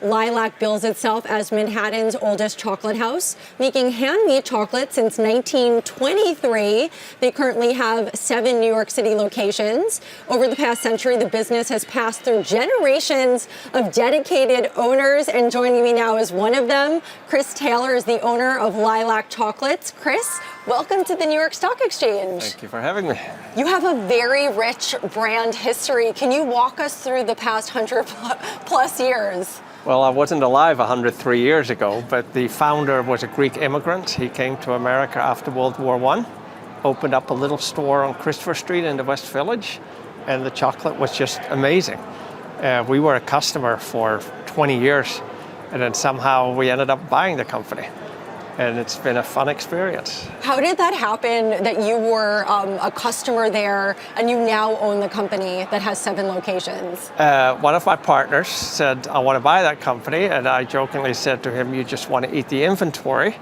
Lilac bills itself as Manhattan's oldest chocolate house, making handmade chocolate since 1923. They currently have 7 New York City locations. Over the past century, the business has passed through generations of dedicated owners, and joining me now is one of them. Chris Taylor is the owner of Lilac Chocolates. Chris, welcome to the New York Stock Exchange. Thank you for having me. You have a very rich brand history. Can you walk us through the past 100 plus years? Well, I wasn't alive 103 years ago, but the founder was a Greek immigrant. He came to America after World War I, opened up a little store on Christopher Street in the West Village, and the chocolate was just amazing. We were a customer for 20 years, and then somehow we ended up buying the company. And it's been a fun experience. How did that happen that you were a customer there and you now own the company that has 7 locations? One of my partners said, I want to buy that company. And I jokingly said to him, you just want to eat the inventory.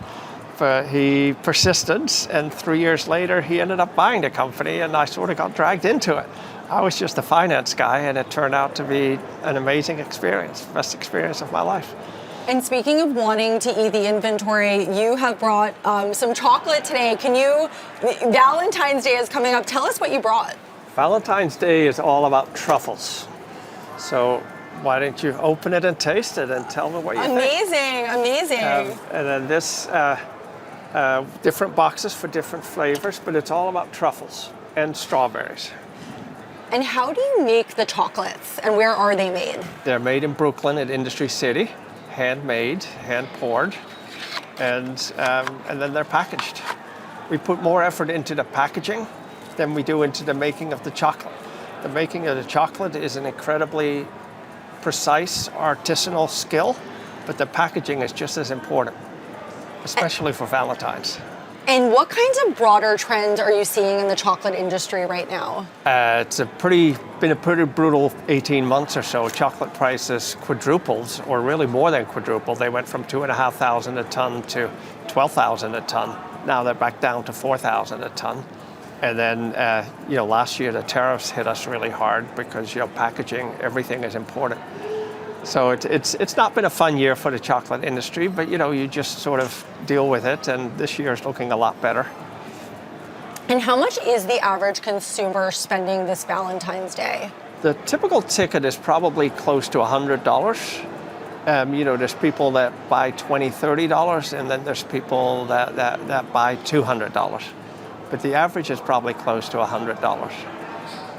But he persisted. And 3 years later, he ended up buying the company and I sort of got dragged into it. I was just a finance guy and it turned out to be an amazing experience, best experience of my life. And speaking of wanting to eat the inventory, you have brought some chocolate today. Valentine's Day is coming up. Tell us what you brought. Valentine's Day is all about truffles. So why don't you open it and taste it and tell me what you think. Amazing. And then this, different boxes for different flavors, but it's all about truffles and strawberries. And how do you make the chocolates and where are they made? They're made in Brooklyn at Industry City. Handmade, hand poured, and then they're packaged. We put more effort into the packaging than we do into the making of the chocolate. The making of the chocolate is an incredibly precise artisanal skill, but the packaging is just as important, especially for Valentine's. And what kinds of broader trends are you seeing in the chocolate industry right now? It's been a pretty brutal 18 months or so. Chocolate prices quadrupled, or really more than quadrupled. They went from $2,500 a ton to $12,000 a ton. Now they're back down to $4,000 a ton. And then, last year the tariffs hit us really hard because, packaging, everything is important. So it's not been a fun year for the chocolate industry, but you just sort of deal with it, and this year is looking a lot better. And how much is the average consumer spending this Valentine's Day? The typical ticket is probably close to $100. There's people that buy $20, $30, and then there's people that buy $200. But the average is probably close to $100.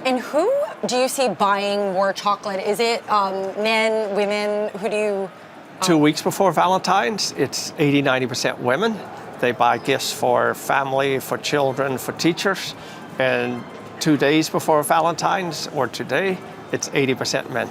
And who do you see buying more chocolate? Is it men, women? Who do you... 2 weeks before Valentine's, it's 80-90% women. They buy gifts for family, for children, for teachers. And 2 days before Valentine's, or today, it's 80% men.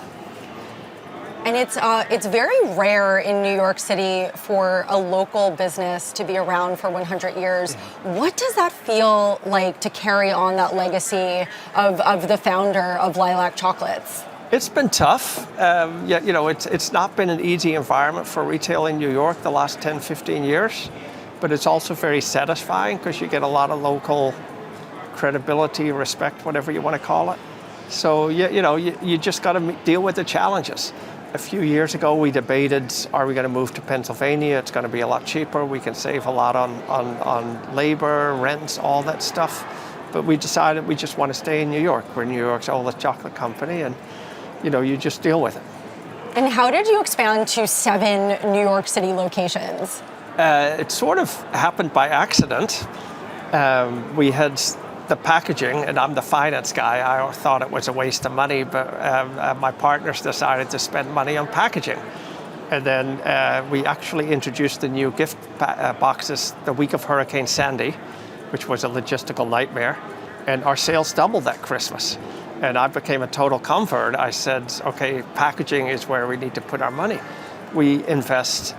And it's very rare in New York City for a local business to be around for 100 years. What does that feel like to carry on that legacy of the founder of Lilac Chocolates? It's been tough. It's not been an easy environment for retail in New York the last 10, 15 years, but it's also very satisfying because you get a lot of local credibility, respect, whatever you want to call it. So, you just got to deal with the challenges. A few years ago, we debated, are we going to move to Pennsylvania? It's going to be a lot cheaper. We can save a lot on labor, rents, all that stuff. But we decided we just want to stay in New York. We're New York's oldest chocolate company, and, you just deal with it. And how did you expand to 7 New York City locations? It sort of happened by accident. We had the packaging, and I'm the finance guy. I thought it was a waste of money, but my partners decided to spend money on packaging. And then we actually introduced the new gift boxes the week of Hurricane Sandy, which was a logistical nightmare. And our sales doubled that Christmas. And I became a total convert. I said, okay, packaging is where we need to put our money. We invest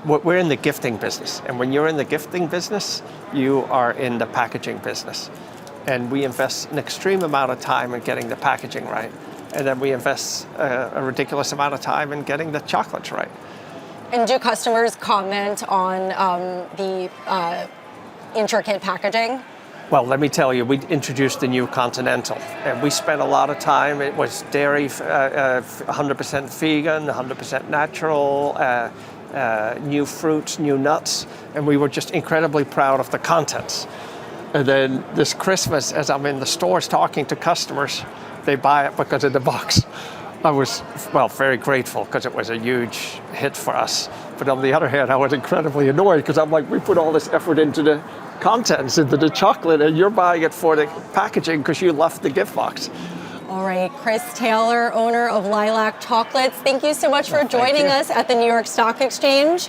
we're in the gifting business. And when you're in the gifting business, you are in the packaging business. And we invest an extreme amount of time in getting the packaging right. And then we invest a ridiculous amount of time in getting the chocolates right. And do customers comment on the intricate packaging? Well, let me tell you, we introduced the new Continental, and we spent a lot of time. It was dairy, 100% vegan, 100% natural, new fruits, new nuts, and we were just incredibly proud of the contents. And then this Christmas, as I'm in the stores talking to customers, they buy it because of the box. I was, well, very grateful because it was a huge hit for us. But on the other hand, I was incredibly annoyed because I'm like, we put all this effort into the contents, into the chocolate, and you're buying it for the packaging because you left the gift box. All right, Chris Taylor, owner of Lilac Chocolates, thank you so much for joining us at the New York Stock Exchange.